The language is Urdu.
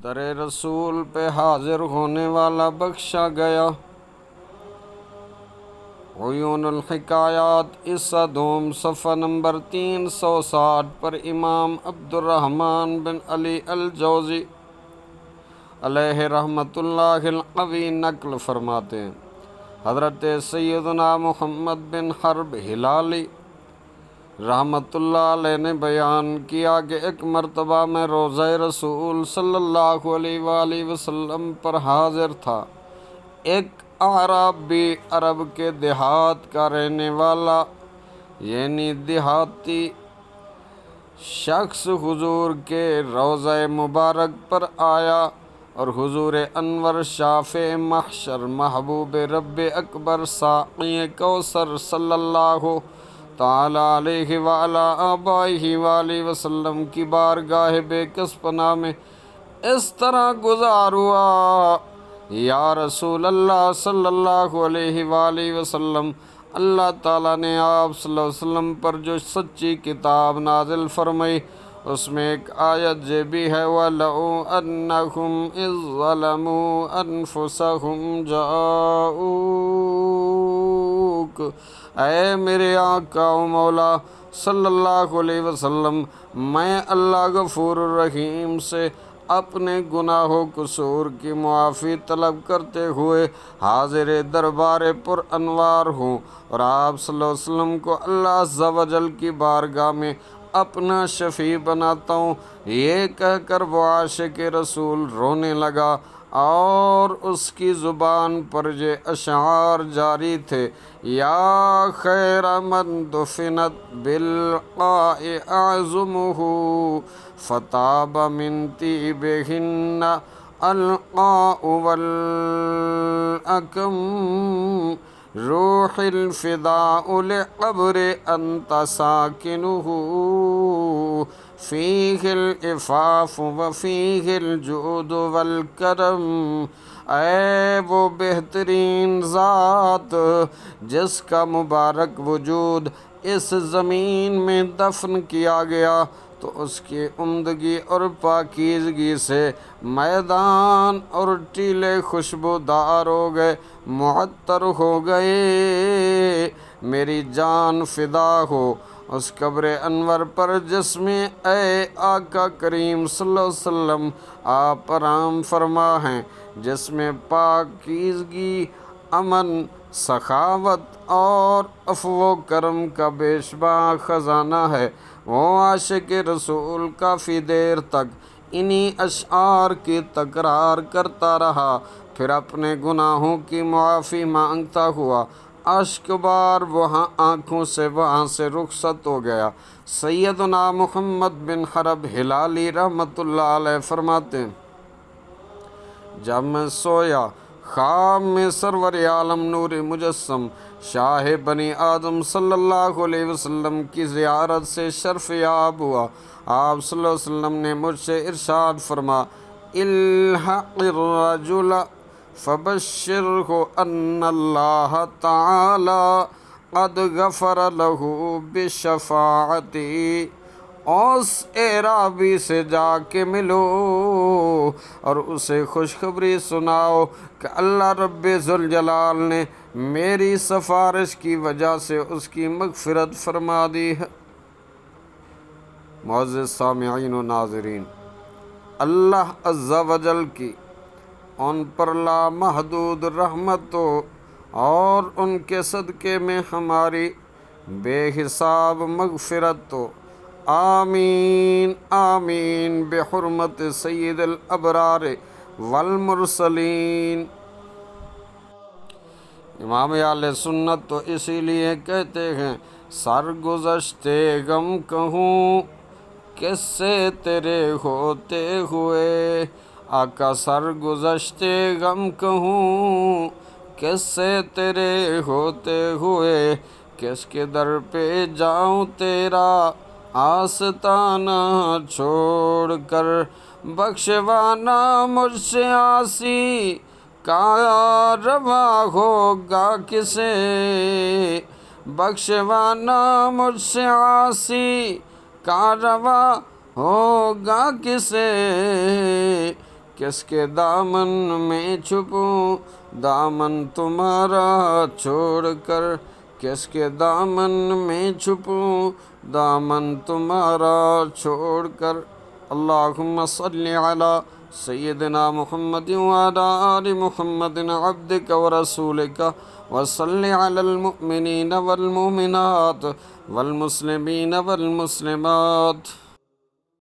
در رسول پہ حاضر ہونے والا بخشا گیا۔ عیون الحکایات حصہ دوم صفحہ نمبر 360 پر امام عبدالرحمن بن علی الجوزی علیہ رحمۃ اللہ القوی نقل فرماتے ہیں، حضرت سیدنا محمد بن حرب ہلالی رحمۃ اللہ علیہ نے بیان کیا کہ ایک مرتبہ میں روضہ رسول صلی اللہ علیہ وآلہ وسلم پر حاضر تھا۔ ایک اعرابی عرب کے دیہات کا رہنے والا یعنی دیہاتی شخص حضور کے روضہ مبارک پر آیا اور حضور انور شافع محشر محبوب رب اکبر ساقی کوثر صلی اللہ تعالی علیہ وعلی آبائہ وآلہ وسلم کی بارگاہ بے کس پناہ میں اس طرح گزار ہوا: یا رسول اللہ صلی اللہ علیہ وآلہ وسلم، اللہ تعالیٰ نے آپ صلی اللہ علیہ وسلم پر جو سچی کتاب نازل فرمائی اس میں ایک آیت یہ بھی ہے: وَلَوْ أَنَّهُمْ إِذ ظَّلَمُوا أَنفُسَهُمْ جَاءُوكَ۔ اے میرے آقا و مولا صلی اللہ علیہ وسلم، میں اللہ غفور الرحیم سے اپنے گناہ و قصور کی معافی طلب کرتے ہوئے حاضر دربار پر انوار ہوں، اور آپ صلی اللہ علیہ وسلم کو اللہ عز و جل کی بارگاہ میں اپنا شفیع بناتا ہوں۔ یہ کہہ کر وہ عاشق رسول رونے لگا اور اس کی زبان پر یہ اشعار جاری تھے: یا خیر من دفنت بالقاء اعظمہ فطاب من طیبہن القاء والاکم، روح الفداء لقبر انت ساکنہ، فیہ العفاف وفیہ الجود والکرم۔ اے وہ بہترین ذات جس کا مبارک وجود اس زمین میں دفن کیا گیا تو اس کی عمدگی اور پاکیزگی سے میدان اور ٹیلے خوشبودار ہو گئے، معطر ہو گئے۔ میری جان فدا ہو اس قبر انور پر جس میں اے آقا کریم صلی اللہ علیہ وسلم آپ آرام فرما ہیں، جس میں پاکیزگی، امن، سخاوت اور عفو و کرم کا بے شمار خزانہ ہے۔ وہ عاشق رسول کافی دیر تک انہی اشعار کی تکرار کرتا رہا، پھر اپنے گناہوں کی معافی مانگتا ہوا اشک بار وہاں آنکھوں سے وہاں سے رخصت ہو گیا۔ سیدنا محمد بن حرب ہلالی رحمۃ اللہ علیہ فرماتے ہیں: جب میں سویا، خواب میں سرور عالم نور مجسم شاہ بنی آدم صلی اللہ علیہ وسلم کی زیارت سے شرف یاب ہوا۔ آپ صلی اللہ علیہ وسلم نے مجھ سے ارشاد فرما: الحق الرجل فبشرہ ان اللہ تعالی قد غفر لہ بشفاعتی۔ اس اعرابی سے جا کے ملو اور اسے خوشخبری سناؤ کہ اللہ رب ذوالجلال نے میری سفارش کی وجہ سے اس کی مغفرت فرما دی ہے۔ معزز سامعین و ناظرین، اللہ عز و جل کی ان پر لامحدود رحمت ہو اور ان کے صدقے میں ہماری بے حساب مغفرت ہو، آمین آمین، بحرمت سید الابرار والمرسلین۔ امام اہل سنت تو اسی لیے کہتے ہیں: سرگزشتے غم کہوں کس سے تیرے ہوتے ہوئے، آقا سرگزشتے غم کہوں کس سے تیرے ہوتے ہوئے، کس کے در پہ جاؤں تیرا آستانہ چھوڑ کر، بخشوانا مجھ سے عاصی کا روا ہوگا کسے، بخشوانا مجھ سے عاصی کا روا ہوگا کسے، کس کے دامن میں چھپوں دامن تمہارا چھوڑ کر، کس کے دامن میں چھپوں دامن تمہارا چھوڑ کر۔ اللہم صلی علی سیدنا محمد وعلی آل محمد عبدک ورسولک، وصلی علی المؤمنین والمؤمنات والمسلمین والمسلمات۔